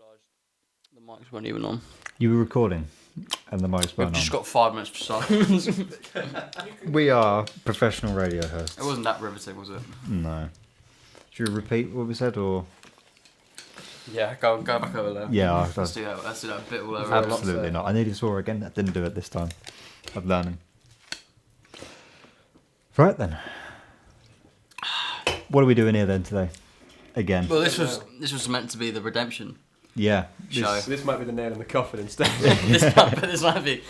charged. The mics weren't even on. You were recording, and the mics We've weren't just on. got 5 minutes for silence. We are professional radio hosts. It wasn't that riveting, was it? No. Should we repeat what we said, or? Yeah, go back over there. Yeah, Let's do that. Let's do that bit all over again. absolutely not. I nearly saw her again. I didn't do it this time. I'm learning. Right then. What are we doing here then today? Again. Well, this was meant to be the redemption Yeah. show. This might be the nail in the coffin instead. this might be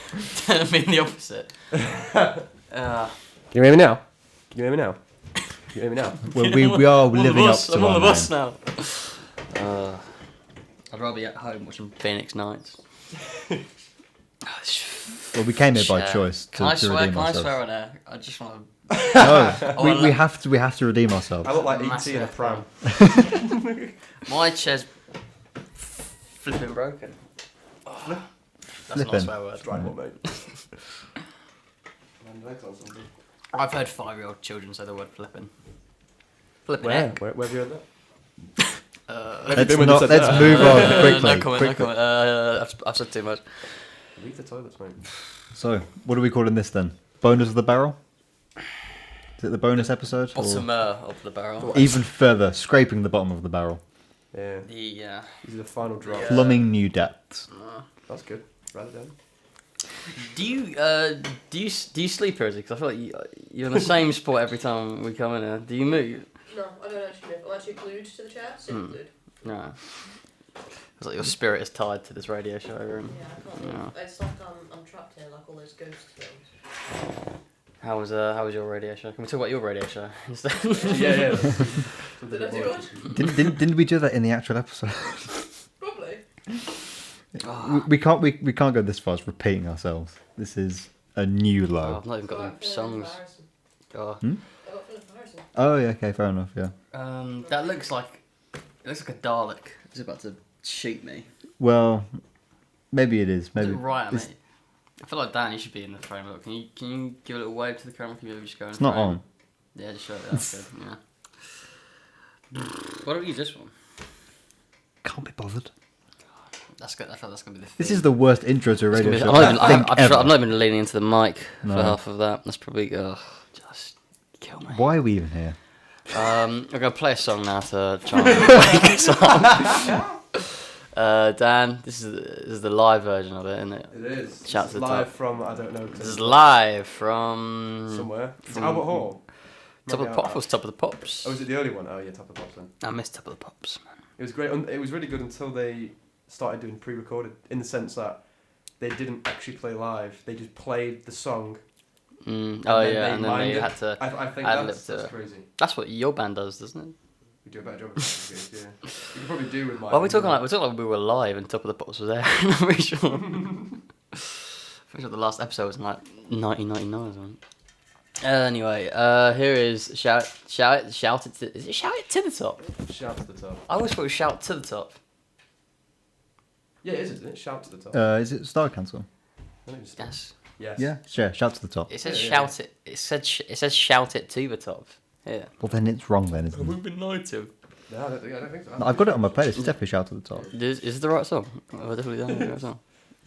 being the opposite. Can you hear me now? Can you hear me now? Can you hear me now? Well, we are living up to I'm on our the bus name. now. I'd rather be at home watching Phoenix Nights. Well, we came here by Yeah. choice to Can I swear? redeem Can I ourselves. swear on air? I just want No, we have to redeem ourselves. I look like E.T. Massive in a pram. to. My chair's flipping broken. That's not a Flipping. swear word. Drive up, mate. Legs on something. I've heard 5-year-old children say the word flipping. Flipping Where? heck. Where have you heard that? Let's, been when they not, said let's that? move on quickly. No comment, quickly. no comment. I've said too much. Leave the toilets, mate. So, what are we calling this then? Bonus of the barrel? Is it the bonus episode? or Bottom of the barrel. even further, scraping the bottom of the barrel. Yeah. The This is the final drop. Yeah. Plumbing new depths. That's good. Write it down. do you sleep here? Because I feel like you're in the same spot every time we come in here. Do you move? No, I don't actually move. I'm actually glued to the chair. Sit glued. No. It's like your spirit is tied to this radio show room. Yeah, I can't move. Yeah. It's like I'm trapped here, like all those ghost films. How was your radio show? Can we talk about your radio show instead? Yeah. Did I do good? Didn't we do that in the actual episode? Probably. we can't go this far as repeating ourselves. This is a new Oh, low. I've not even got any songs. Oh. I got Philip Harrison. Oh yeah, okay, fair enough. Yeah. That looks like a Dalek. It's about to shoot me. Well, maybe it is. Maybe Is it right at me? it's, I feel like Dan, you should be in the frame. Look, can you give a little wave to the camera? Can you maybe just go in it's the not frame? on. Yeah, just show it. That's good. Yeah. Why don't we use this one? Can't be bothered. That's good. I feel that's gonna be the. This theme. is the worst intro to a radio It's show. gonna be- I think ever. I'm not even leaning into the mic No. for half of that. That's probably just kill me. Why are we even here? I'm gonna play a song now to try and wake us up. Dan, this is the live version of it, isn't it? It is. Shout It's to the live top. from, I don't know. 'Cause This it's is live from somewhere. Is it from- Albert Hall? Top of Maybe the Pops. Top of the Pops. Oh, is it the early one? Oh, yeah, Top of the Pops then. I missed Top of the Pops, man. It was great. It was really good until they started doing pre-recorded, in the sense that they didn't actually play live. They just played the song. Oh then yeah, they and then lined they it. had to. I think ad-lib that's to it. crazy. That's what your band does, doesn't it? We do a better job of it. Yeah. You could probably do with my. Why are we talking like we were live and Top of the Pops was there? I'm pretty sure. Pretty sure the last episode was in like 1999 or something. Anyway, here is shout it to. Is it shout it to the top? Shout to the top. I always thought it was shout to the top. Yeah, it is, isn't it? Shout to the top. Is it Star Cancel? I think it's Yes. Yes. Yeah, sure. Shout to the top. It says Yeah, shout it. It says shout it to the top. Yeah. Well, then it's wrong, then, isn't it? been lied to. No, I don't think so. No, I've got it on my playlist. It's definitely Shout to the top. Is it the right song? Oh, definitely the right song.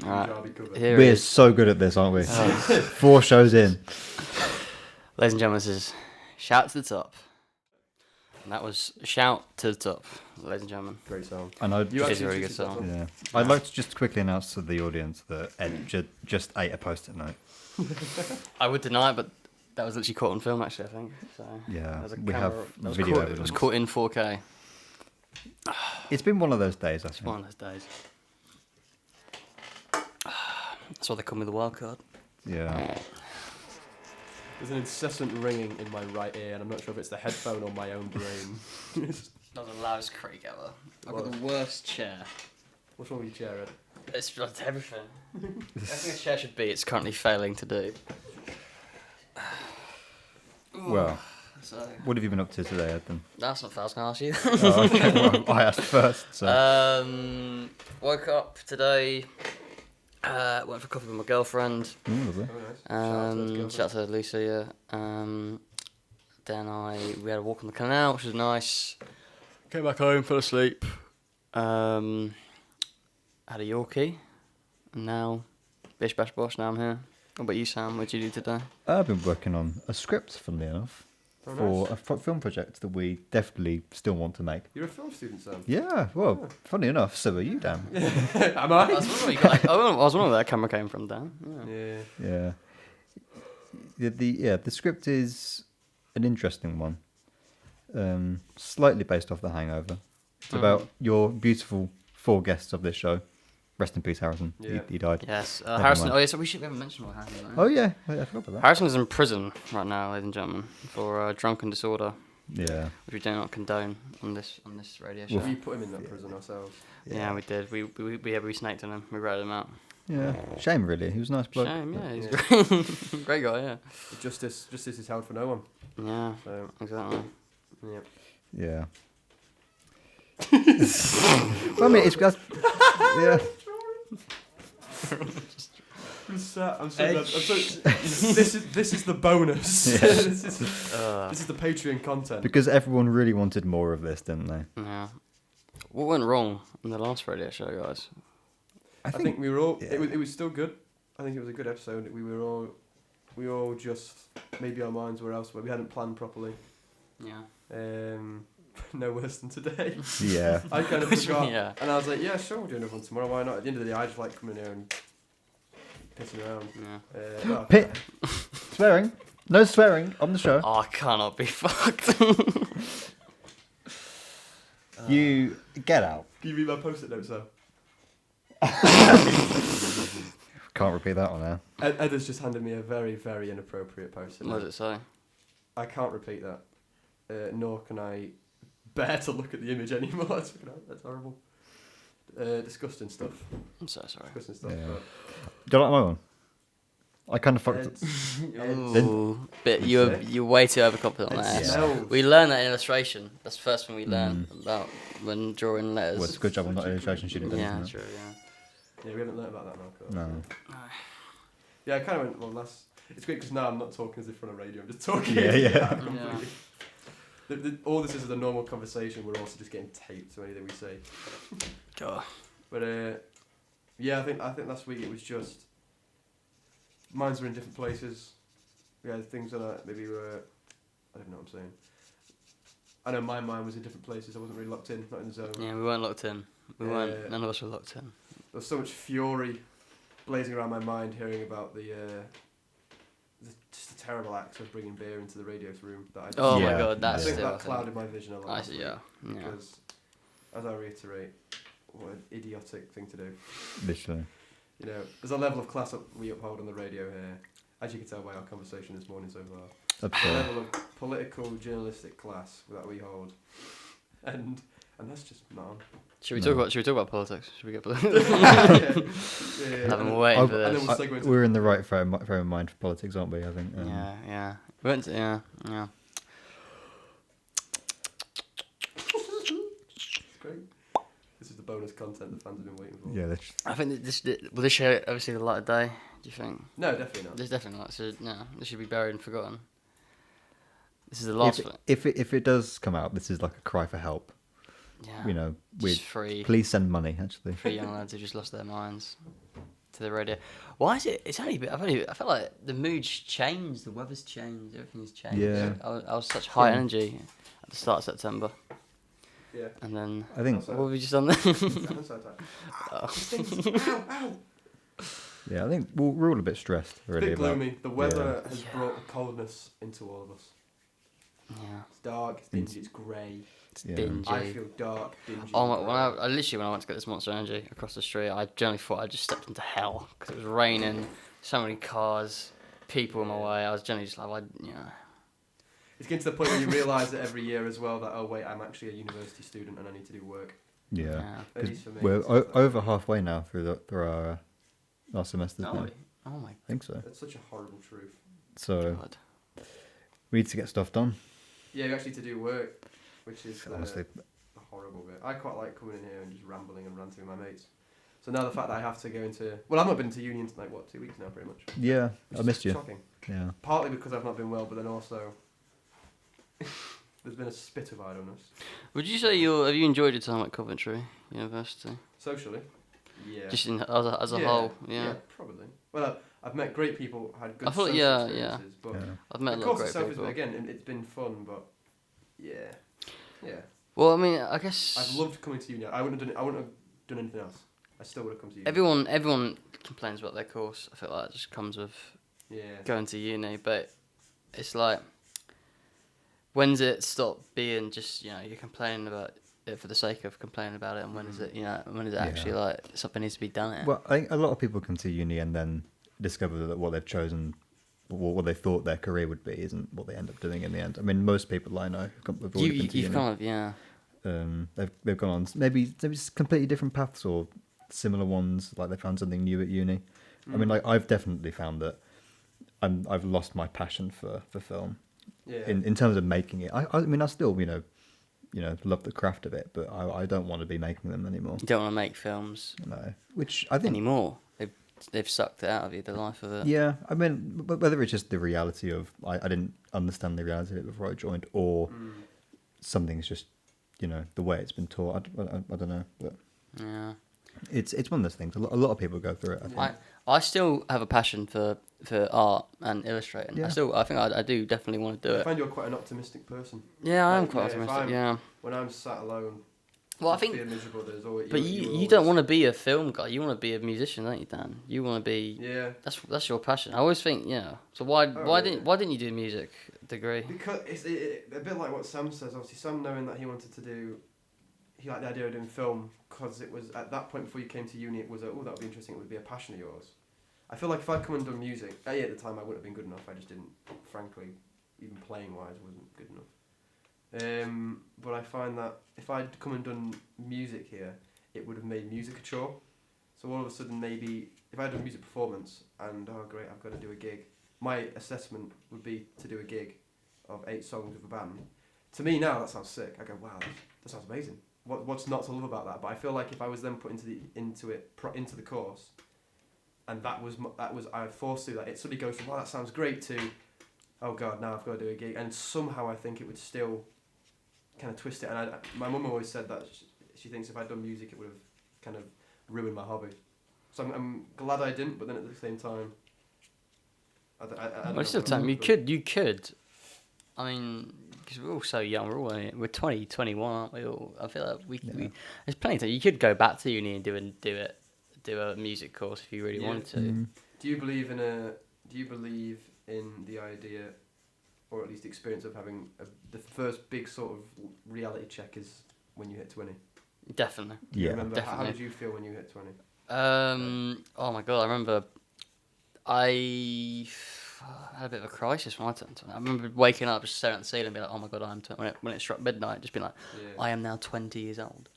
Alright. Punjabi cover. Here We're is, so good at this, aren't we? Oh. 4 shows in. ladies and gentlemen, this is shout to the top. And that was shout to the top, ladies and gentlemen. Great song. And I, It You is a actually very good introduced that song. yeah, I'd like to just quickly announce to the audience that Ed just ate a post-it note. I would deny it, but that was literally caught on film, actually, I think. So Yeah, there's a we camera- have that was video caught, evidence. It was caught in 4K. It's been one of those days, I It's think. one of those days. That's why they call me the wild card. Yeah. There's an incessant ringing in my right ear, and I'm not sure if it's the headphone or my own brain. That was the loudest creak ever. I've got What? the worst chair. What's wrong with your chair, Ed? It's like everything. Everything a chair should be, it's currently failing to do. Well, So what have you been up to today, Ed, then? that's not what I was going to ask you. Oh, okay, well, I asked first, so... Woke up today. Went for coffee with my girlfriend. Ooh, lovely. Oh, nice. Shout out to Lisa, yeah. Then we had a walk on the canal, which was nice. Came back home, fell asleep. had a Yorkie, and now bish bash bosh. Now I'm here. What about you, Sam? What did you do today? I've been working on a script, funnily enough, Oh, for nice. a film project that we definitely still want to make. You're a film student, Sam. Yeah, well, funny enough, so are you, Dan. Am I I? was wondering, where you got, I was wondering where that camera came from, Dan. Yeah. Yeah. Yeah. The script is an interesting one. Slightly based off The Hangover. It's about your beautiful 4 guests of this show. Rest in peace, Harrison. Yeah. He died. Yes, Never Harrison. mind. Oh, yeah. So we haven't mentioned what happened. Right? Oh yeah, I forgot about that. Harrison is in prison right now, ladies and gentlemen, for drunken disorder, Yeah. which we do not condone on this radio show. We put him in that prison ourselves. Yeah, we did. We snaked on him. We ratted him out. Yeah. Shame, really. He was a nice bloke. Shame, yeah, he's Yeah. great. Great guy, yeah. Justice is held for no one. Yeah, So exactly. yeah. Yeah. Well, I mean, yeah. I'm so glad. This is the bonus. Yes. this is the Patreon content. Because everyone really wanted more of this, didn't they? Yeah. What went wrong in the last radio show, guys? I think we were all. yeah. It was still good. I think it was a good episode. We all just maybe our minds were elsewhere. We hadn't planned properly. Yeah. No worse than today. Yeah. I kind of forgot, Yeah. and I was like, yeah, sure, we'll do another one tomorrow. Why not? At the end of the day, I just like coming here and pissing around. Yeah. Well, Pit. Swearing. No swearing on the show. Oh, I cannot be fucked. You get out. Can you read my post-it notes though? Can't repeat that one now. Ed has just handed me a very, very inappropriate post-it What note. does it say? I can't repeat that, nor can I bear to look at the image anymore. That's horrible. Disgusting stuff. I'm so sorry. Disgusting stuff. Yeah. Do you like my one? I kind of fucked. Ed's Ooh, but you're way too overconfident on It that. smells. We learned that in illustration. That's the first thing we learned Mm. about when drawing letters. Well, it's a good job I'm not an illustration student. yeah, isn't it? true. Yeah. Yeah, we haven't learned about that now. Carl. No. Yeah, I kind of went, well, that's... It's great because now I'm not talking as if we're on a radio. I'm just talking. Yeah, yeah. completely. All this is a normal conversation. We're also just getting taped to anything we say. God. But yeah, I think last week it was just minds were in different places. We had things that maybe were, I don't know what I'm saying. I know my mind was in different places. I wasn't really locked in, not in the zone. Yeah, we weren't locked in. We Yeah. weren't. None of us were locked in. There was so much fury blazing around my mind, hearing about just the terrible acts of bringing beer into the radio room. That I just, Oh my Yeah. god, I that's think still. that clouded my vision a lot. I see. Yeah. Yeah. Because, as I reiterate, what an idiotic thing to do. Literally. You know, there's a level of class that we uphold on the radio here, as you can tell by our conversation this morning so far. The Absurd. level of political, journalistic class that we hold, and that's just not on. Should we No. talk about politics? Should we get political? yeah. I've been And waiting then- for and this. then we'll segue into We're in the right frame of mind for politics, aren't we? I think. Yeah. We went to, yeah. Great. This is the bonus content the fans have been waiting for. Yeah. I think that will this show ever see the light of day? Do you think? No, definitely not. There's definitely not. So no, this should be buried and forgotten. This is the last. If it does come out, this is like a cry for help. Yeah. You know, Just free. please send money. Actually. Three young lads who just lost their minds to the radio. Why is it? It's only. I felt like the mood's changed, the weather's changed, everything's changed. Yeah. I was such high Yeah. energy at the start of September, Yeah. and then I think. Also- what have we just done there? I'm so tired. Oh. Ow, ow. Yeah, I think we're all a bit stressed A really bit about. gloomy. The weather has Yeah. brought a coldness into all of us. Yeah, It's dark, it's dingy, it's grey. it's Yeah. dingy. I feel dark, dingy. Oh my! grey. When I literally when I went to get this Monster Energy across the street, I generally thought I just stepped into hell because it was raining, so many cars, people in my way. I was generally just like, It's getting to the point where you realise that every year as well that, oh wait, I'm actually a university student and I need to do work. Yeah. At least for me. We're it's- over halfway now through our last semester. Oh, oh my I think so. That's such a horrible truth. So god! we need to get stuff done. Yeah, you actually to do work, which is Honestly, the horrible bit. I quite like coming in here and just rambling and ranting with my mates. So now the fact that I have to go into... Well, I've not been to uni in like, what, 2 weeks now, pretty much. yeah, Which I is missed you. Shocking. Yeah. Partly because I've not been well, but then also... there's been a spit of idleness. Would you say have you enjoyed your time at Coventry University? Socially, Yeah. Just as a whole, yeah. probably. Well, I've met great people, had good I thought- social yeah, experiences, but Yeah. I've met a the lot of course great itself people. is, again, it's been fun, but yeah. Well, I mean, I guess I've loved coming to uni. I wouldn't have done anything else. I still would have come to uni. everyone complains about their course. I feel like it just comes with Yeah. going to uni, but it's like, when does it stop being just, you're complaining about it for the sake of complaining about it, and when is it, when is it actually like something needs to be done here? Well, I think a lot of people come to uni and then discover that what they've chosen, what they thought their career would be, isn't what they end up doing in the end. I mean, most people I know have already been to You've uni. kind of, yeah. They've gone on maybe completely different paths or similar ones. Like they found something new at uni. I mean, like I've definitely found that I've lost my passion for film. Yeah. In terms of making it. I mean, I still love the craft of it, but I don't want to be making them anymore. You don't want to make films No, which I think. anymore. They've sucked it out of you, the life of it. Yeah, I mean, but whether it's just the reality of I didn't understand the reality of it before I joined, or something's just the way it's been taught. I don't know, but Yeah. it's one of those things. A lot of people go through it. I think. I still have a passion for art and illustrating. Yeah. I think I do definitely want to do I it. find you're quite an optimistic person. Yeah, I am Like, quite if optimistic. I'm- Yeah. When I'm sat alone, Well, I feeling think, miserable, there's always. but you don't want to be a film guy. You want to be a musician, don't you, Dan? You want to be. Yeah. That's your passion. I always think, So why yeah. didn't you do a music degree? Because it's a bit like what Sam says. Obviously, Sam knowing that he wanted to do, he liked the idea of doing film because it was at that point before you came to uni. It was that would be interesting. It would be a passion of yours. I feel like if I'd come and done music, at the time I wouldn't have been good enough. I just didn't, frankly, even playing wise, wasn't good enough. But I find that if I'd come and done music here, it would have made music a chore. So all of a sudden, maybe if I had a music performance and oh great, I've got to do a gig, my assessment would be to do a gig of 8 songs with a band. To me now, that sounds sick. I go, wow, that sounds amazing. What's not to love about that? But I feel like if I was then put into the course, and that was I forced to do that, it suddenly goes from wow, that sounds great to oh god, now I've got to do a gig, and somehow I think it would still kind of twist it. And my mum always said that she thinks if I'd done music, it would have kind of ruined my hobby. So I'm glad I didn't, but then at the same time, I don't Well, still know. time. You could. I mean, because we're all so young. We're 20, 21, aren't we? All. I feel like we there's plenty of time. You could go back to uni and do a music course if you really Yeah. wanted to. Do you believe in the idea, or at least experience of having the first big sort of reality check is when you hit 20? Definitely. Do you Yeah, remember, definitely. How did you feel when you hit 20? Oh my god! I remember I had a bit of a crisis when I turned 20. I remember waking up, just staring at the ceiling, and being like, "Oh my god, I'm 20." When it struck midnight, just being like, Yeah. "I am now 20 years old,"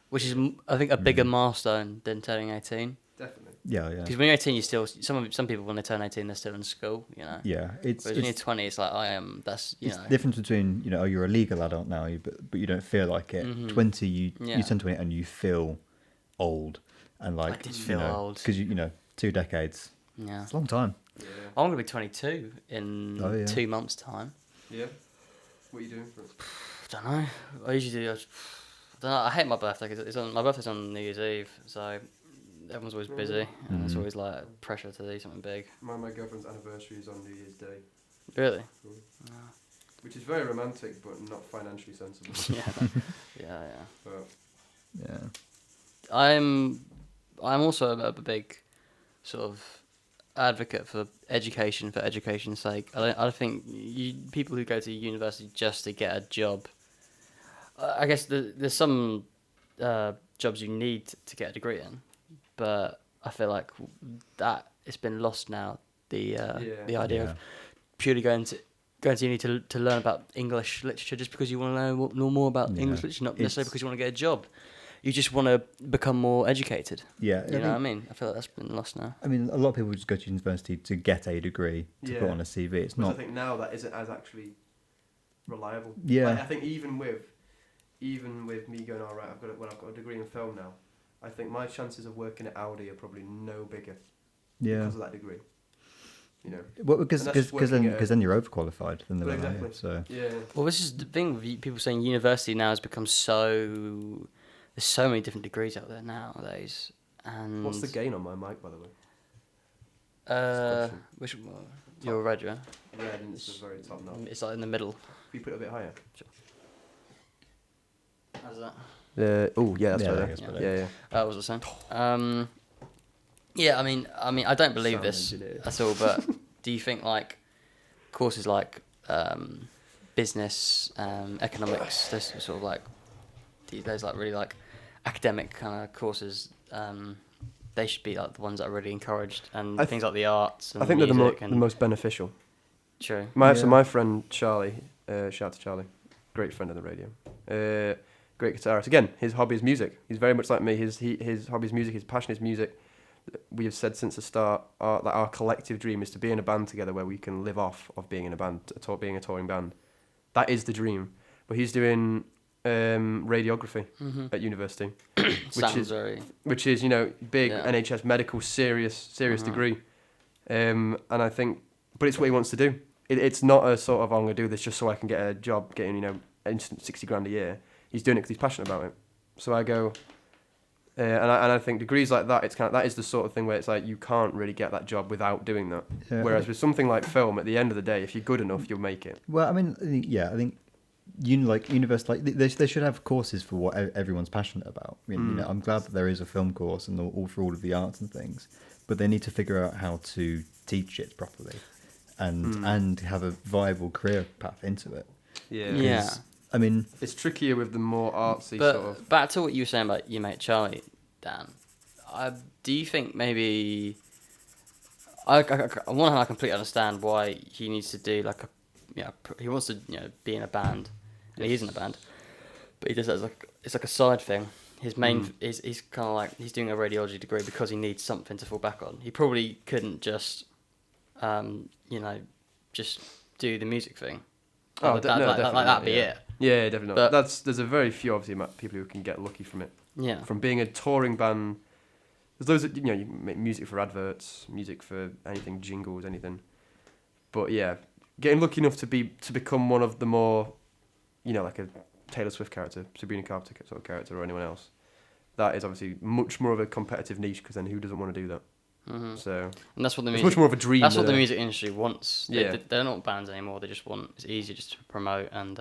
which is I think a bigger milestone than turning 18. Definitely. Yeah. Because when you're 18, you still some people when they turn 18, they're still in school. Yeah, Whereas when you're 20, it's like I am. That's it's the difference between you're a legal adult now, but you don't feel like it. 20, you turn 20 and you feel old, and like I did feel old. because 2 decades. Yeah. It's a long time. Yeah. I'm gonna be 22 in Oh, yeah. 2 months' time. Yeah. What are you doing for it? I don't know. I usually do. I don't know. I hate my birthday because my birthday's on New Year's Eve, so everyone's always busy, and it's always like pressure to do something big. My girlfriend's anniversary is on New Year's Day, Really? which is very romantic but not financially sensible. Yeah. But Yeah. I'm also a big sort of advocate for education for education's sake. I think people who go to university just to get a job. I guess there's some jobs you need to get a degree in, but I feel like that it's been lost now. The idea of purely going to uni to learn about English literature just because you want to know more about English literature, not necessarily because you want to get a job. You just want to become more educated. Yeah. You know what I mean? I feel like that's been lost now. I mean, a lot of people just go to university to get a degree to put Yeah. on a CV. It's which not. I think now that isn't as actually reliable. Yeah. Like, I think even with me going, all right, I've got a degree in film now. I think my chances of working at Audi are probably no bigger Yeah. because of that degree. Well, because And that's working then you're overqualified than the Well, one I exactly. have, so Yeah. Well, this is the thing with people saying university now has become so. There's so many different degrees out there nowadays, And What's the gain on my mic, by the way? which one? You're red, yeah. Red, and it's the very top now. It's like in the middle. Can you put it a bit higher? How's that? Oh, yeah, that's Yeah, I better. think it's better. Yeah. What was I saying? Yeah, I mean, I don't believe Sound this engineer. at all. But do you think like courses like business, economics, those sort of like those like really like academic kind of courses, they should be like the ones that are really encouraged, and things like the arts and I think they're music the and most beneficial. true. So my friend Charlie, shout out to Charlie, great friend of the radio, great guitarist. Again, his hobby is music. He's very much like me. His hobby is music. His passion is music. We have said since the start that our collective dream is to be in a band together where we can live off of being in a band, being a touring band. That is the dream. But he's doing radiography at university, which is big Yeah. NHS medical serious degree, and I think, but it's what he wants to do. It's not a sort of I'm gonna do this just so I can get a job getting instant 60 grand a year. He's doing it because he's passionate about it. So I go, and I think degrees like that, it's that is the sort of thing where it's like you can't really get that job without doing that. Yeah. Whereas with something like film, at the end of the day, if you're good enough, you'll make it. Well, I mean, I think university, they should have courses for what everyone's passionate about. I mean, I'm glad that there is a film course and all for all of the arts and things, but they need to figure out how to teach it properly, and have a viable career path into it. Yeah. I mean, It's trickier with the more artsy But sort of. back to what you were saying about your mate Charlie, Dan. Do you think maybe on one hand I completely understand why he needs to do like he wants to be in a band, and he is in a band, but he does it as it's like a side thing. His main is he's kind of like he's doing a radiology degree because he needs something to fall back on. He probably couldn't just just do the music thing. That'd be it. Yeah, definitely But- not. There's a very few obviously people who can get lucky from it. Yeah. From being a touring band, there's those that you make music for adverts, music for anything, jingles, anything. But yeah, getting lucky enough to become one of the more, like a Taylor Swift character, Sabrina Carpenter sort of character, or anyone else. That is obviously much more of a competitive niche, because then who doesn't want to do that? So And that's what the it's music. much more of a dream. That's what the than a- music industry wants. Yeah. They're not bands anymore. They just want it's easier just to promote and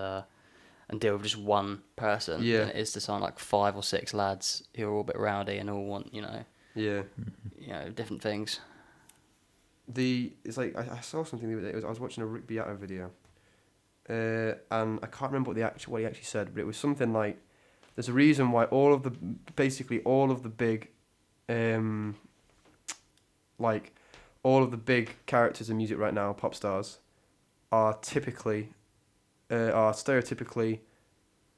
deal with just one person Yeah. than it is to sign like 5 or 6 lads who are all a bit rowdy and all want Yeah. different things. It's like I saw something the other day. I was watching a Rick Beato video, and I can't remember what he actually said, but it was something like, "There's a reason why all of the big, like all of the big characters in music right now, pop stars, are typically, are stereotypically,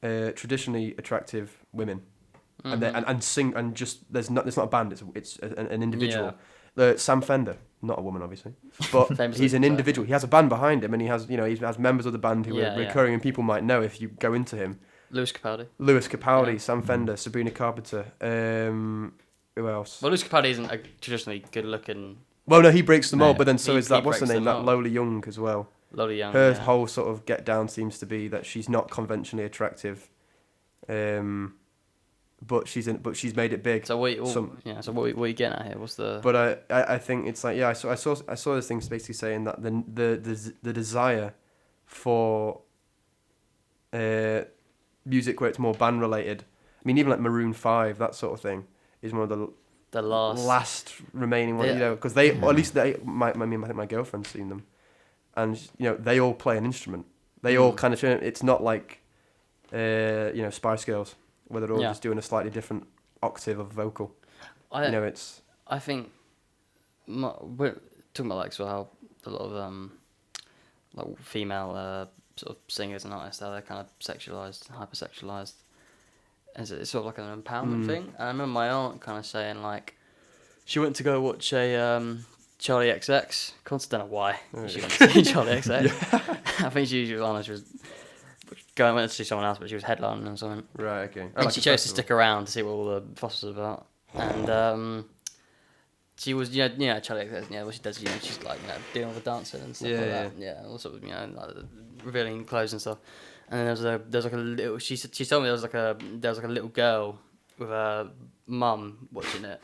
traditionally attractive women, and sing and just it's not a band. It's an individual." Sam Fender, not a woman, obviously, but Famously he's an so. individual. He has a band behind him, and he has members of the band who Yeah, are yeah. recurring, and people might know if you go into him. Lewis Capaldi. Lewis Capaldi, Yeah. Sam Fender, Sabrina Carpenter. Who else? Well, Lewis Capaldi isn't a traditionally good-looking, Well, no, he breaks the mold, No. but then so He- is that. he What's her breaks name? the That mold. Lola Young as well. Lola Young. Her yeah. whole sort of get down seems to be that she's not conventionally attractive, but she's made it big. So what? some- So what are you getting at here? What's the? But I think it's like, yeah, I saw this thing basically saying that the desire for music where it's more band related. I mean, even like Maroon 5, that sort of thing, is one of the last. remaining ones. Yeah. Because they, or at least I think my girlfriend's seen them, and they all play an instrument. They all kind of. It's not like Spice Girls, where they're all Yeah. just doing a slightly different octave of vocal. I It's I think we're talking about like so how a lot of like female sort of singers and artists, how they're kind of sexualized, hypersexualized. And it's sort of like an empowerment thing. And I remember my aunt kind of saying like she went to go watch a Charlie XX concert. Don't know why she went to see Charlie XX. I think she was she was went to see someone else, but she was headlining or something. right. Okay. And she chose to stick around to see what all the fuss was about. And she was, Charlie XX, what she does, she's like, doing all the dancing and stuff Yeah, like yeah. that. Yeah, all sort of, like revealing clothes and stuff. And then there was like a little, she told me there was like a little girl with her mum watching it.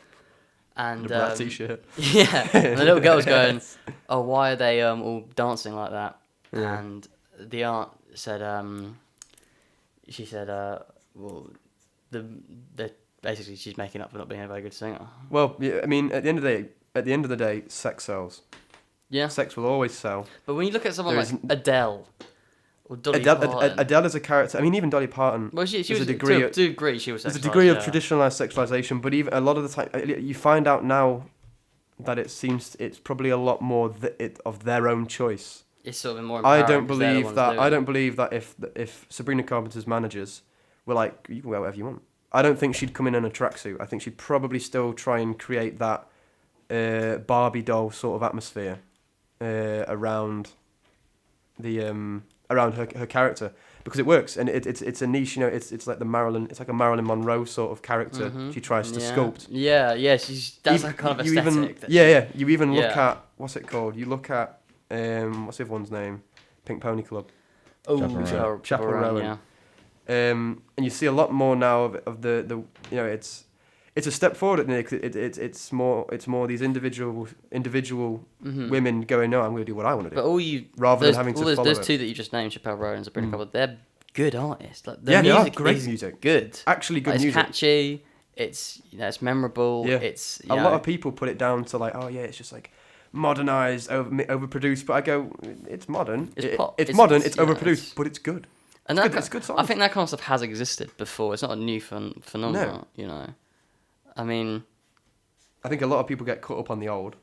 And The black t-shirt. yeah, and the little girl's going, "Oh, why are they all dancing like that?" Yeah. And the aunt said, she said, well, the basically she's making up for not being a very good singer. Well, yeah, I mean, at the end of the day, sex sells. Yeah, Sex will always sell. but when you look at someone There like is- Adele or Dolly Adele, Parton, Adele is a character. I mean, even Dolly Parton. well, she there's was a degree to of- a degree she was. There's a sexualised, degree of yeah. traditionalized sexualization, but even a lot of the time, you find out now that it's probably a lot more of their own choice. It's sort of more. I empowering don't 'cause they're the believe ones that. doing I it. don't believe that if Sabrina Carpenter's managers were like, you can wear whatever you want. I don't think she'd come in a tracksuit. I think she'd probably still try and create that Barbie doll sort of atmosphere around her character, because it works, and it's a niche. You know, it's like a Marilyn Monroe sort of character. Mhm. She tries to Yeah. sculpt. Yeah, she's that's Even- that kind of you aesthetic. even that yeah. You even look Yeah. at what's it called? You look at what's the other one's name? Pink Pony Club. Oh, Chaperone. Chaperone, Chaperone, yeah. And you see a lot more now of the you know it's a step forward at Nick. It's more these individual Mhm. women going, no, I'm going to do what I want to do, But all you rather those, than having all to those, follow those it. two that you just named, Chappelle Roan and Sabrina Mm. Carpenter, they're good artists. Like, Yeah, they are music great is music. Good. Actually, good Like, it's music. catchy. It's it's memorable. Yeah. It's A lot of people put it down to like, oh yeah, it's just like modernized, overproduced. But I go, it's modern. It's pop. It's It's- modern. it's- It's yeah, overproduced, it's- but it's good. and It's that good. It's good I songs. think that kind of stuff has existed before. It's not a new phenomenon. You know, I mean, I think a lot of people get caught up on the old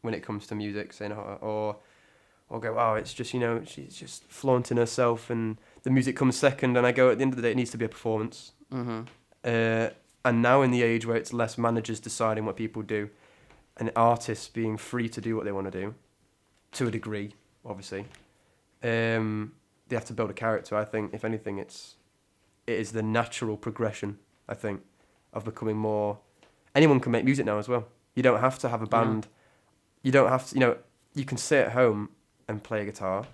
when it comes to music, saying or go, oh, it's just, you know, she's just flaunting herself, and the music comes second. And I go, at the end of the day, it needs to be a performance. hmm And now in the age where it's less managers deciding what people do, and artists being free to do what they want to do, to a degree, obviously, they have to build a character. I think, if anything, it is the natural progression, I think, of becoming more. Anyone can make music now as well. You don't have to have a band. You don't have to, you know, you can sit at home and play a guitar,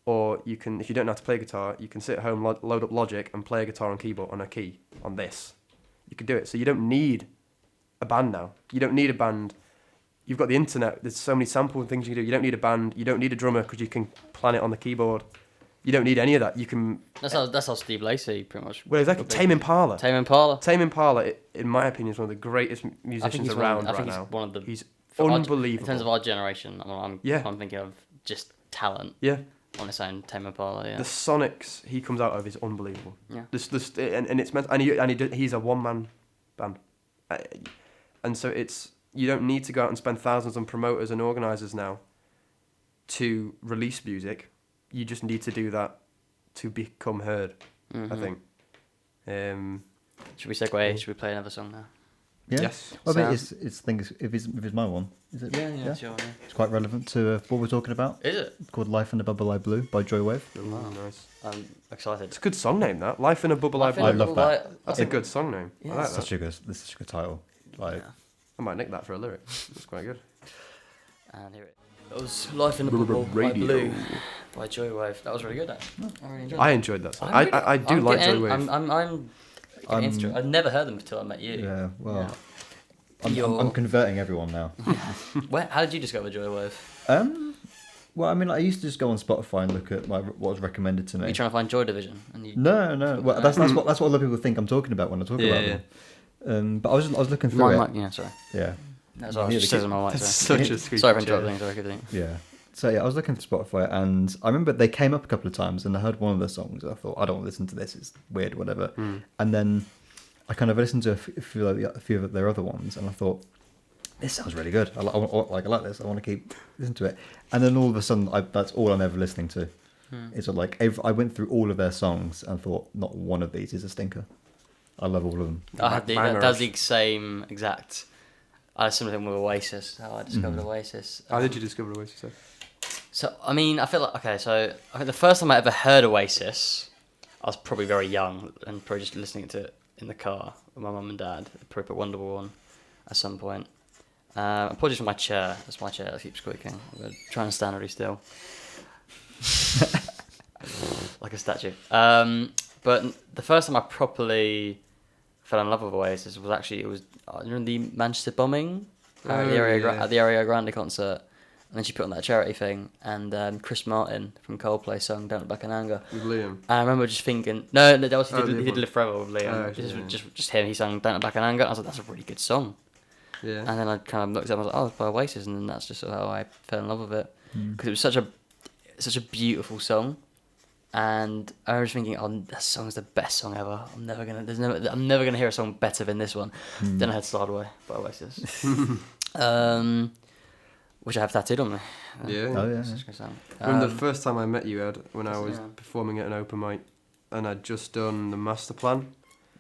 or you can, if you don't know how to play guitar, you can sit at home, load up Logic and play a guitar on keyboard on a key on this. You can do it. So you don't need a band now. You don't need a band. You've got the internet. There's so many sample things you can do. You don't need a band. You don't need a drummer because you can plan it on the keyboard. You don't need any of that. You can. that's how Steve Lacy pretty much. Well, exactly. Tame Impala. Tame Impala. Tame Impala, in my opinion, is one of the greatest I think musicians he's around I think right he's now. one of the. He's for our- unbelievable. in terms of our generation, I'm Yeah. thinking of just talent Yeah. on its own. Tame Impala, yeah. The sonics he comes out of is unbelievable. Yeah. And it's meant, he's a one man band, and so you don't need to go out and spend thousands on promoters and organisers now to release music. You just need to do that to become heard. I Mhm. think. Should we segue? Should we play another song now? Yeah. Yes. Well, I mean, So- it's things. If it's my one, is it? Sure. Yeah. It's quite relevant to what we're talking about. Is it? It's called "Life in a Bubble I Blew" by Joywave. Oh, nice. I'm excited. It's a good song name. That Life in a Bubble I Life in Blew. a love Bubble, that. That's a good song name. Yeah. I like that. Such a good. This is such a good title. Like, Yeah. I might nick that for a lyric. It's quite good. And here it was. Life in a Bubble by Radio. Blue by Joywave. That was really good, actually. I really enjoyed it. I enjoyed that song. I'm I do I'm like getting- Joywave. I'm getting into it. I'd never heard them until I met you. yeah. Well, Yeah. I'm converting everyone now. How did you discover Joywave? Well, I mean, I used to just go on Spotify and look at what was recommended to Were me. you trying to find Joy Division? And you, No. Well, that's what a lot of people think I'm talking about when I talk Yeah, about yeah. them. But I was looking through my it. mic, yeah, sorry. Yeah. That's what I Yeah, was just the says on my mic. That's Sorry. such a sweet Sorry for chair. interrupting. Sorry, continue. Yeah. So yeah, I was looking for Spotify, and I remember they came up a couple of times, and I heard one of the songs. And I thought, I don't want to listen to this; it's weird, whatever. And then I kind of listened to a few of their other ones, and I thought, this sounds really good. I like this. I want to keep listening to it. And then all of a sudden, that's all I'm ever listening to. It's like I went through all of their songs and thought, not one of these is a stinker. I love all of them. I had Bangers. that's the same exact. I had something with Oasis. How I discovered Oasis. How did you discover Oasis? So I mean, I feel like okay. So I think the first time I ever heard Oasis, I was probably very young and probably just listening to it in the car with my mum and dad. Probably put Wonderwall on at some point. Apologies for my chair. That's my chair that keeps squeaking. I'm gonna try and stand really still, like a statue. But the first time I properly fell in love with Oasis was actually during the Manchester bombing at Oh, the yeah. at the Ariana Grande concert, and then she put on that charity thing, and Chris Martin from Coldplay sung "Don't Look Back in Anger." With Liam. And I remember just thinking, no, that was Oh, he the did other Live Forever with Liam. Oh, This yeah. is just him. He sang "Don't Look Back in Anger." I was like, that's a really good song. Yeah. And then I kind of looked at it and I was like, oh, it's by Oasis, and then that's just sort of how I fell in love with it Mm. because it was such a beautiful song. And I was thinking, oh, that song's the best song ever. I'm never gonna hear a song better than this one. Mm. Then I heard "Slide Away" by Oasis, which I have tattooed on me. Yeah. Oh, yeah. Such a good song. I remember the first time I met you, Ed, when I was Yeah. performing at an open mic, and I'd just done the master plan.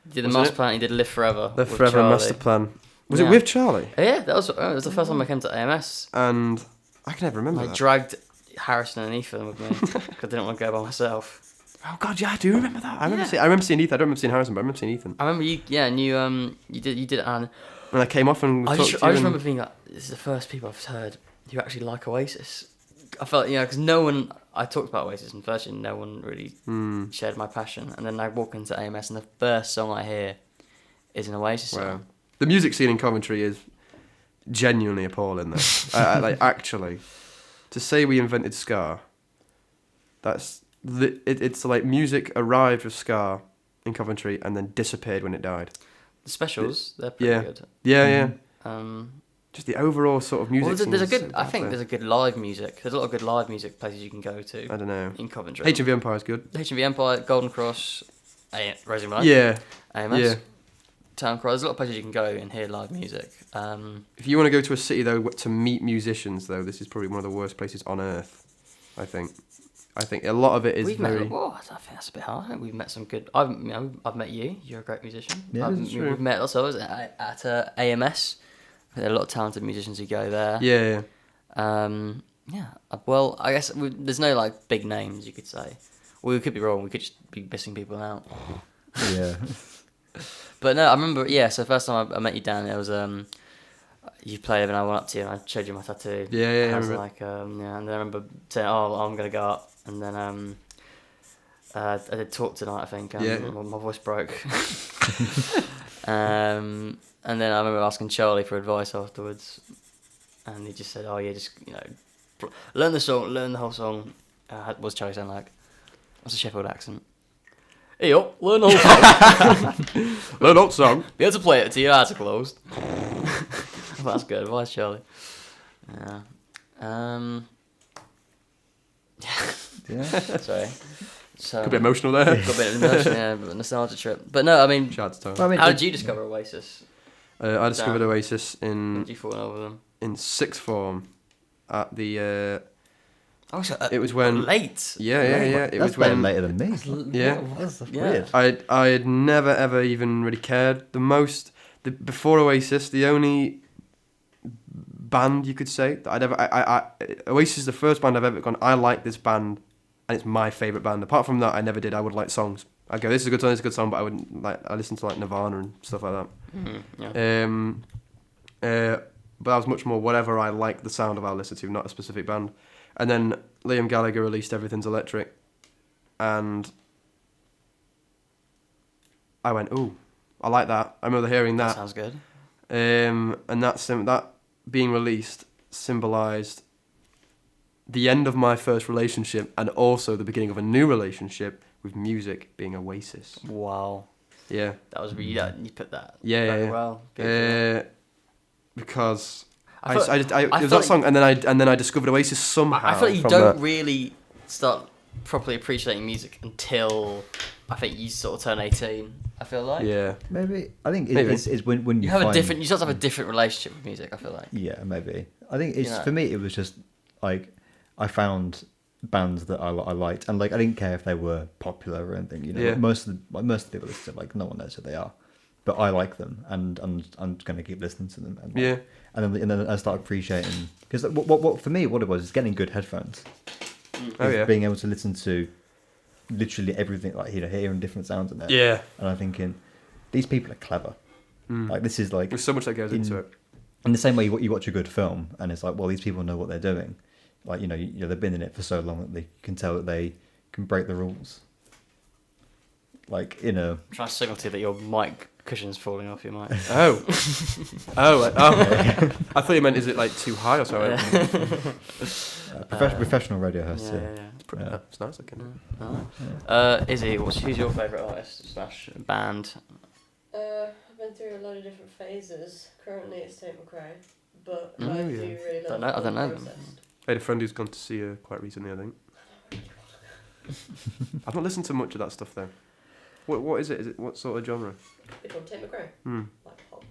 You did the was master it? plan. You did "Live Forever." The with Forever Charlie. master plan. Was Yeah. it with Charlie? Oh, yeah, that was the first time I came to AMS. And I can never remember I that. dragged Harrison and Ethan with me because I didn't want to go by myself. Oh God, yeah, I do remember that. I remember Yeah. seeing Ethan. I don't remember seeing Harrison, but I remember seeing Ethan. I remember you, yeah, and you did it, and And I came off and I talked just to you. remember thinking like, this is the first people I've heard who actually like Oasis. I felt, because no one, I talked about Oasis and first year, no one really shared my passion, and then I walk into AMS and the first song I hear is an Oasis song. Wow. The music scene in Coventry is genuinely appalling, though. Like, actually, to say we invented ska, it's like music arrived with ska in Coventry and then disappeared when it died. The specials, they're pretty Yeah. good. Yeah. Um, Just the overall sort of music well, scene. there's a is good. so I bad think there. there's a good live music. There's a lot of good live music places you can go to I don't know. in Coventry. HMV Empire is good. HMV Empire, Golden Cross, Raising Light, Yeah. AMS, Yeah. Town Cry. There's a lot of places you can go and hear live music. If you want to go to a city though to meet musicians though, this is probably one of the worst places on earth. I think a lot of it is We've very. met. Well, I think that's a bit hard. I think we've met some good. I've met you. You're a great musician. Yeah, that's true. We've met lots of us at AMS. There are a lot of talented musicians who go there. Yeah. Yeah. Well, I guess there's no like big names you could say. We could be wrong. We could just be missing people out. Yeah. But no, I remember. Yeah. So first time I met you down there was you played and I went up to you and I showed you my tattoo. Yeah, And I I was remember. like, and then I remember saying, "Oh, I'm gonna go up," and then I did talk tonight. I think. Yeah. My voice broke. And then I remember asking Charlie for advice afterwards, and he just said, "Oh yeah, just learn the song, learn the whole song." What's Charlie sound like? What's a Sheffield accent? Hey up, learn the whole song. Learn old song. Be able to play it till your eyes are closed. That's good advice, Charlie. Yeah. Yeah. Sorry. So, Could be emotional there. got a bit of emotion, yeah, a bit of a nostalgia trip. But no, I mean, Shout out to Tom. Well, I mean, how did you discover Oasis? I discovered Dan? Oasis How in did you fall in love with them? sixth form at the. Oh, so, It was when- late. Yeah. It that's was way when later than me. Yeah. That's Yeah. weird. I had never ever even really cared. Before Oasis, the only band you could say that I'd ever Oasis is the first band I've ever gone. I like this band, and it's my favorite band. Apart from that, I never did. I would like songs. I'd go, this is a good song, this is a good song, but I wouldn't like. I listened to like Nirvana and stuff like that. Yeah. But I was much more whatever I like the sound of. I'll listen to, not a specific band. And then Liam Gallagher released Everything's Electric, and I went, ooh, I like that. I remember hearing That that. sounds good. And that being released symbolised the end of my first relationship and also the beginning of a new relationship with music being Oasis. Wow. Yeah. That was really, you put that Yeah, very yeah. well. Good. Because I it felt- was I that felt song, and then I discovered Oasis somehow. I feel like you from don't that. really start properly appreciating music until I think you sort of turn 18. I feel like Yeah. Maybe I think Maybe. it's when you you have find, a different. You start to have a different relationship with music. I feel like. Yeah, maybe. I think it's You know. for me. It was just like I found bands that I liked, and like I didn't care if they were popular or anything. You know, Yeah. most of the people listen to, like no one knows who they are, but I like them, and I'm going to keep listening to them. And like, Yeah. and then I start appreciating because what for me what it was is getting good headphones. Oh Is yeah. being able to listen to literally everything, like hearing different sounds in there. Yeah. And I'm thinking, these people are clever. Mm. Like this is like There's so much that goes into it. in the same way you watch a good film and it's like, well, these people know what they're doing. Like they've been in it for so long that they can tell that they can break the rules. Like in a I'm trying to signal to you that your mic cushion's falling off your mic. Oh. Oh. I thought you meant, is it like too high or something? Professional radio hosts. Yeah, Yeah. yeah. Yeah. It's nice looking. Izzy, who's your favourite artist slash band? I've been through a lot of different phases. Currently it's Tate McRae, but Oh, I yeah. do really love I don't know them. Processed. I had a friend who's gone to see her quite recently, I think. I've not listened to much of that stuff though. What is it? Is it what sort of genre? Which one? Tate McRae? Like pop.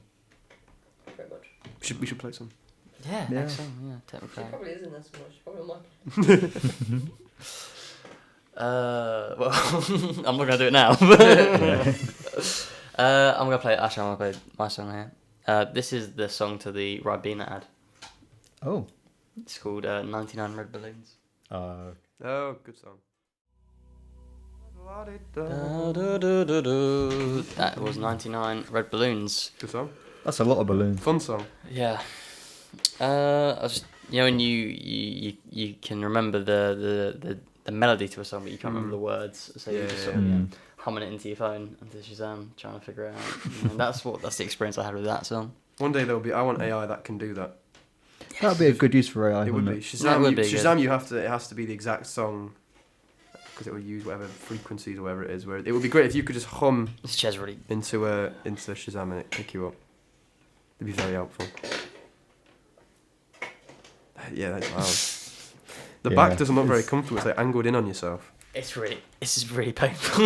Pretty much. We should play some. Yeah, Yeah. next song, yeah, Tate She McRae. probably isn't this much. She probably on my Well, I'm not gonna do it now. I'm gonna play. Actually, I'm gonna play my song here. This is the song to the Ribena ad. Oh. It's called 99 Red Balloons. Oh, good song. That was 99 Red Balloons. Good song. That's a lot of balloons. Fun song. Yeah. I was just, when you can remember the melody to a song, but you can't remember the words, so you just sort of humming it into your phone, into Shazam, trying to figure it out. And that's the experience I had with that song. One day there'll be. I want AI that can do that. That would be a good use for AI. It would wouldn't be. it? That would be Shazam, it has to be the exact song, because it will use whatever frequencies or whatever it is. Where it would be great if you could just hum This chair's really. into Shazam and it pick you up. It'd be very helpful. Yeah, that's wow. The Yeah, back doesn't look very it's- comfortable. It's like angled in on yourself. This is really painful.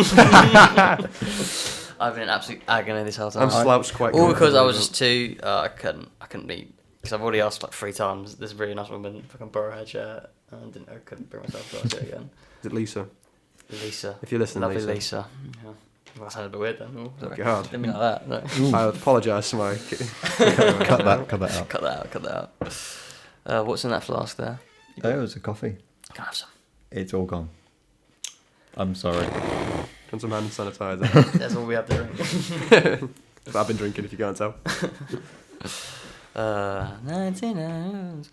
I've been in absolute agony this whole time. I'm slouched quite. All because I comfortably, was just too. I couldn't be. Because I've already asked like 3 times this really nice woman if I can borrow her chair, and I couldn't bring myself to ask it again. Is it Lisa? Lisa. If you're listening, Lovely Lisa. Lisa. Yeah. Well, that sounded a bit weird then. Oh, sorry. God. Didn't mean like that. No. I apologise for my. Cut that out. Cut that out. What's in that flask there? Oh, it was a coffee. Can I have some? It's all gone. I'm sorry. And some hand sanitizer. That's all we have to drink. But I've been drinking, if you can't tell. 99.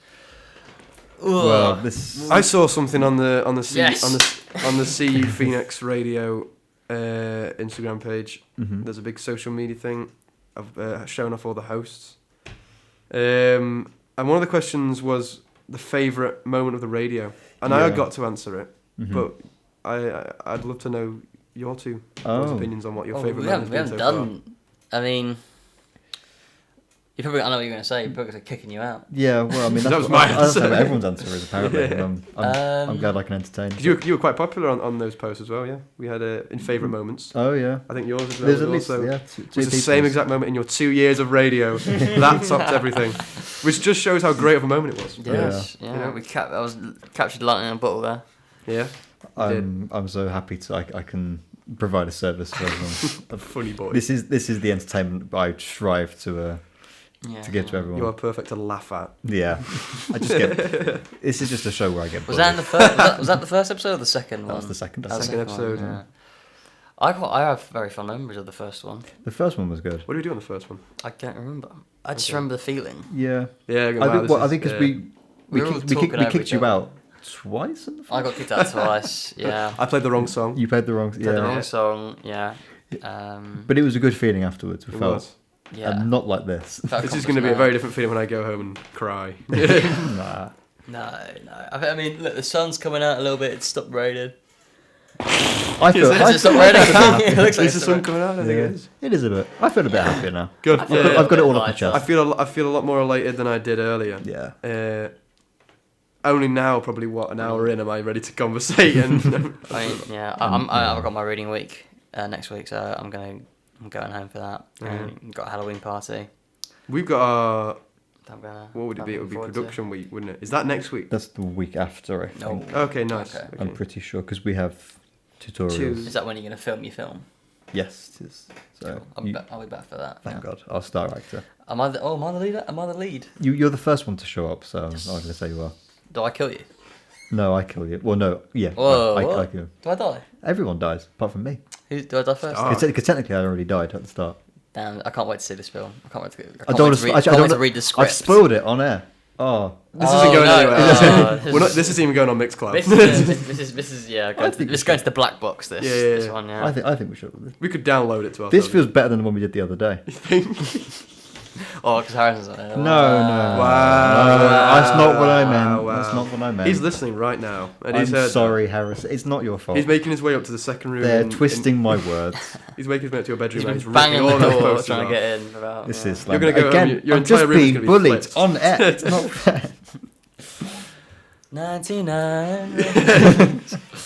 Well, this. I saw something on the C, Yes. on the CU Phoenix Radio Instagram page. Mhm. There's a big social media thing of showing off all the hosts. And one of the questions was the favourite moment of the radio, and I Yeah. got to answer it, Mhm. but I'd love to know your two Oh. opinions on what your Oh, favourite we moment haven't has been so done. I mean, you probably. I know what you're going to say. You're probably kicking you out. Yeah, well, I mean, That that's was what- my that's what answer. everyone's answer is apparently. Yeah. And I'm glad I can entertain. far. You were quite popular on those posts as well, yeah. We had in favourite moments. Oh yeah. I think yours as well There's was at least also two was the same people's. exact moment in your 2 years of radio. That topped everything, which just shows how great of a moment it was. Yes. Yeah. You know? We I was captured lightning in a bottle there. Yeah, I'm so happy I can provide a service for everyone. funny boy. This is the entertainment I strive to give to everyone. You are perfect to laugh at. Yeah, I just get. This is just a show where I get. Was that in the first? Was that the first episode or the second one? That was the second. That was Second the episode, one, yeah. I have very fond memories of the first one. The first one was good. What did we do on the first one? I can't remember. I just Okay. remember the feeling. Yeah, Yeah, I think because we We were all kicked, we talking over kicked each you other. out twice in the first. I got kicked out twice. Yeah. I played the wrong song. You played the wrong. Played the Yeah, wrong song. Yeah. but it was a good feeling afterwards. We It felt, was. Yeah. and not like this. Felt This is going to be a accomplished very different feeling when I go home and cry. Nah. No. I mean, look, the sun's coming out a little bit. It's stopped raining. I feel. it? I It's feel stopped raining. It looks like Is the it's sun stopped coming out? I think yeah, it is. it is a bit. I feel a bit happier now. Good. I've Yeah, got- I've got it all off my Lighter. chest. I feel a lot more elated than I did earlier. Yeah. Only now, probably an hour in, am I ready to conversate? And I mean, yeah. I've got my reading week next week, so I'm going home for that. Got a Halloween party. we've got our. I'm gonna. What would it I'm be? It looking would be forward to. production week, wouldn't it? Is that next week? That's the week after. I No. think. Okay, nice. Okay. I'm pretty sure because we have tutorials. Is that when you're gonna film your film? Yes, it is. So Cool. you- I'll be back for that. thank yeah. God, our star actor. Am I the leader? Am I the lead? You're the first one to show up, so I'm not going to say you are. Do I kill you? No, I kill you. Well, no, yeah, Whoa, I what? kill you. Do I die? Everyone dies apart from me. Do I die first? Ah. Because technically, I already died at the start. Damn! I can't wait to see this film. I can't wait to. I don't. wait to read, Actually, I I can't wait don't. to read the script. I've spoiled it on air. Oh, This isn't going no. anywhere. Oh, We're not. This isn't even going on Mixcloud. This is yeah. think This we going to the black box. This Yeah, this yeah. one. Yeah. I think we should. We could download it to ourselves. This feels better than the one we did the other day. Oh, because Harrison's on it. No, Wow. that's not what I meant. Wow. That's not what I meant. He's listening right now, and I'm he's heard. sorry, Harris. It's not your fault. He's making his way up to the second room. They're in- twisting my words. He's making his way up to your bedroom. He's and been he's banging ripping the all those door posters trying off. to get in. For about, This yeah. is You're gonna go home, again. your I'm just entire room's being gonna be bullied flipped. on air. It's not fair. 99.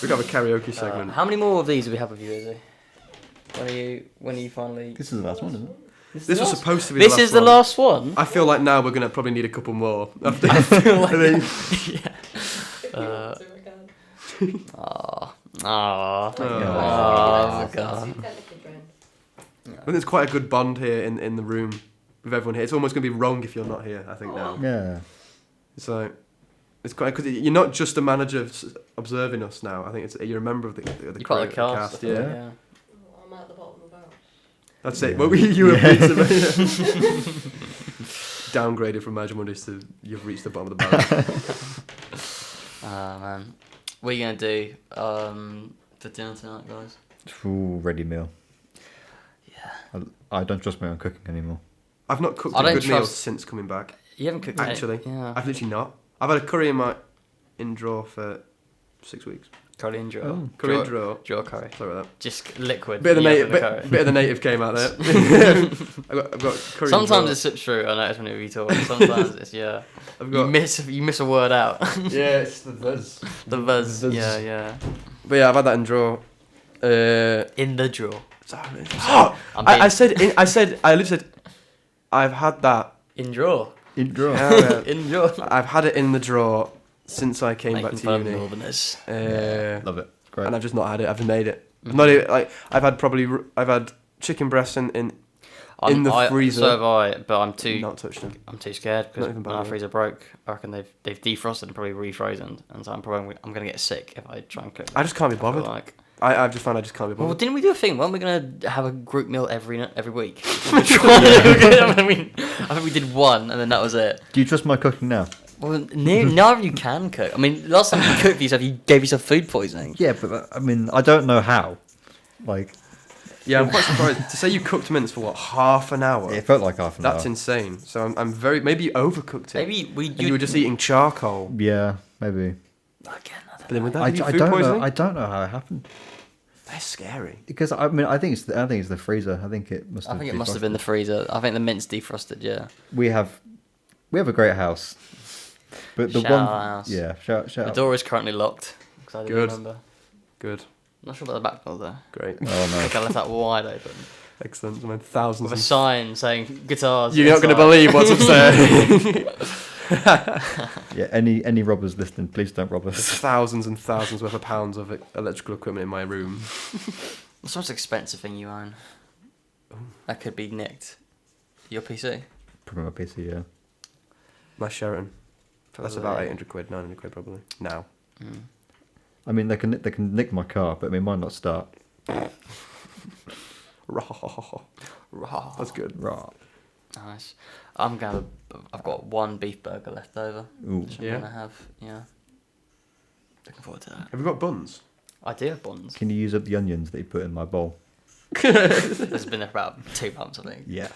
We got a karaoke segment. How many more of these do we have of you, Izzy? When are you finally? This is the last one, isn't it? This was supposed to be. This the last is the one. last one. I feel like now we're gonna probably need a couple more. After I feel like I think- If you want to, we can. Oh, Oh. oh, Oh, God. You technically drain. I think there's quite a good bond here in the room with everyone here. It's almost gonna be wrong if you're not here. I think now. Yeah. It's like it's quite because you're not just a manager observing us now. I think it's you're a member of the You're part of the cast. Yeah, Yeah. yeah. Oh, I'm at the bottom of the barrel. that's it. Yeah. Well, you were Yeah. downgraded from Magic Mondays to you've reached the bottom of the barrel. Oh man, what are you gonna do for dinner tonight, guys? Ooh, ready meal. Yeah. I don't trust my own cooking anymore. I've not cooked I a don't good meal trust- since coming back. You haven't cooked Actually, Yeah. I've literally not. I've had a curry in drawer for 6 weeks. Curry and draw. Oh. Curry in drawer. Draw curry. Sorry about that. Just liquid. Bit of the yeah, native, with the curry. bit of the native came out there. I've got curry. in Sometimes drawer. it slips through. I notice whenever you talk. Sometimes it's yeah. I've You got miss a word out. yeah, it's the buzz. The buzz. Buzz. Yeah, yeah. But yeah, I've had that in drawer. In the drawer. Oh, I'm being I said I literally said I've had that. in drawer. In drawer. In drawer. I've had it in the drawer since I came Making back to fun of uni. Northerners. Love it. Great. And I've just not had it. I've made it. Not even, like I've had chicken breasts in the freezer. So have I, but I'm too touched them. I'm too scared Not because even when our bothering. freezer broke, I reckon they've defrosted and probably refrozen, and so I'm gonna get sick if I try and cook. I just can't be bothered. Like, I've just found I just can't be well, bothered. didn't we do a thing? Weren't we gonna have a group meal every week? I mean, I think we did one, and then that was it. Do you trust my cooking now? Well, neither of you can cook. I mean, last time you cooked for yourself, you gave yourself food poisoning. Yeah, but I mean, I don't know how. Like, Yeah, I'm quite surprised to say you cooked mince for what half an hour. it felt like half an That's hour. insane. So I'm very maybe you overcooked it. Maybe And you were just eating charcoal. Yeah, maybe. again. I But then would that I, give you I food don't poisoning? know. I don't know how it happened That's scary. because I mean, I think it's the freezer. I think it must. I think it must have been the freezer. I think the mince defrosted. Yeah. We have a great house, but the Shout one. out house. Yeah, shout The out. door is currently locked. Because I didn't Good. remember. Good. Not sure about the back door though. Great. Oh I no. think I left that wide open. Excellent. I mean, thousands. With a and- sign saying guitars. You're not going to inside." believe what's upstairs. Yeah, any robbers listening, please don't rob There's us. thousands and thousands worth of pounds of electrical equipment in my room. What's the most expensive thing you own? That could be nicked. Your PC? Probably my PC. Yeah. My Sheraton. That's Probably. about 800 quid, 900 quid probably. Now. Mm. I mean, they can nick my car, but I mean, might not start. Raw. That's good. Right. Nice. I've got one beef burger left over. Ooh. Which I'm Yeah? gonna have. Yeah. Looking forward to that. Have you got buns? I do have buns. Can you use up the onions that you put in my bowl? It's been there for about 2 months, I think. Yeah.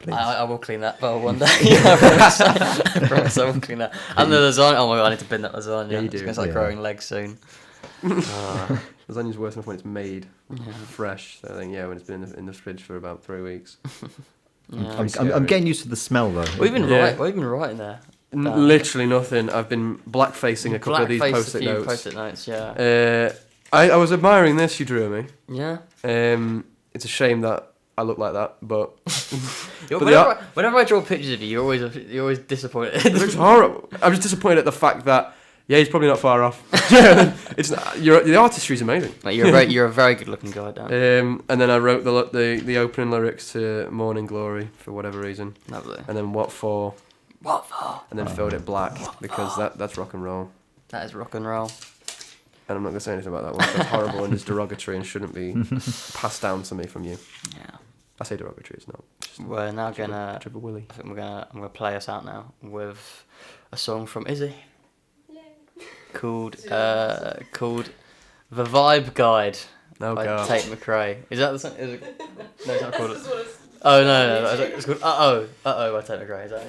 Please. I will clean that bowl one day. I promise. I promise I will clean that. And the lasagna. Oh my god, I need to bin that lasagna. Yeah, you It's do. going to start Yeah. growing legs soon. Lasagna's worse enough when it's made Yeah. fresh. So I think, yeah, when it's been in the fridge for about 3 weeks. Yeah. I'm getting used to the smell though. We've been Yeah. writing there. Literally nothing. I've been blackfacing a couple of these Blackface post-it a few notes. Post-it notes, yeah. I was admiring this you drew me. Yeah. It's a shame that I look like that, but But Whenever I draw pictures of you, you're always disappointed. it looks horrible. I'm just disappointed at the fact that he's probably not far off. It's the artistry's amazing. Mate, you're a very good looking guy, Dan. And then I wrote the opening lyrics to Morning Glory for whatever reason, Lovely. and then What For, What for? and then filled it black because that's rock and roll. That is rock and roll. And I'm not gonna say anything about that one. That's horrible and it's derogatory and shouldn't be passed down to me from you. Yeah. I say derogatory, it's not. we're now gonna. Trevor Willie. I think I'm gonna play us out now with a song from Izzy called called "The Vibe Guide" Oh by god. Tate McRae. Is that the song? Is it? No, it's not called. This is what it's- Oh no, it's called by Tate McRae. Is that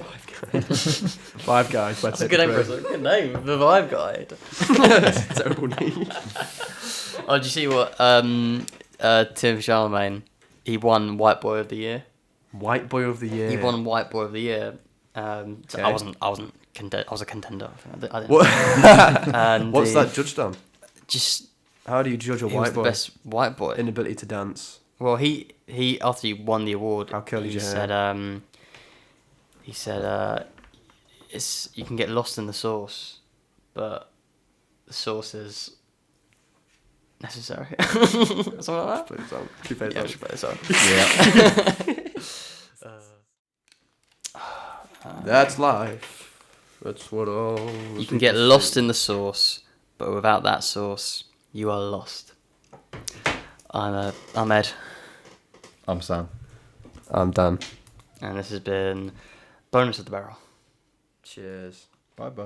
it? Five Guys. That's a good name for us. Good name. The Vibe Guide. Terrible name. Oh, did you see what Tim Charlemagne? He won White Boy of the Year. White Boy of the Year. He won White Boy of the Year. So Okay. I wasn't I was a contender. I didn't. What? And What's that judged on? Just How do you judge a he was white the boy? best white boy. Inability to dance. Well, he after he won the award, How curly is he your said hair? he said it's you can get lost in the sauce, but the sauce is necessary. Something like that. Play the song. Should we play the Yeah, we song? should play the song. Yeah. That's life. That's what all. You can get lost in the sauce, but without that sauce, you are lost. I'm Ed, I'm Sam. I'm Dan. and this has been Bonus of the Barrel. Cheers. Bye bye.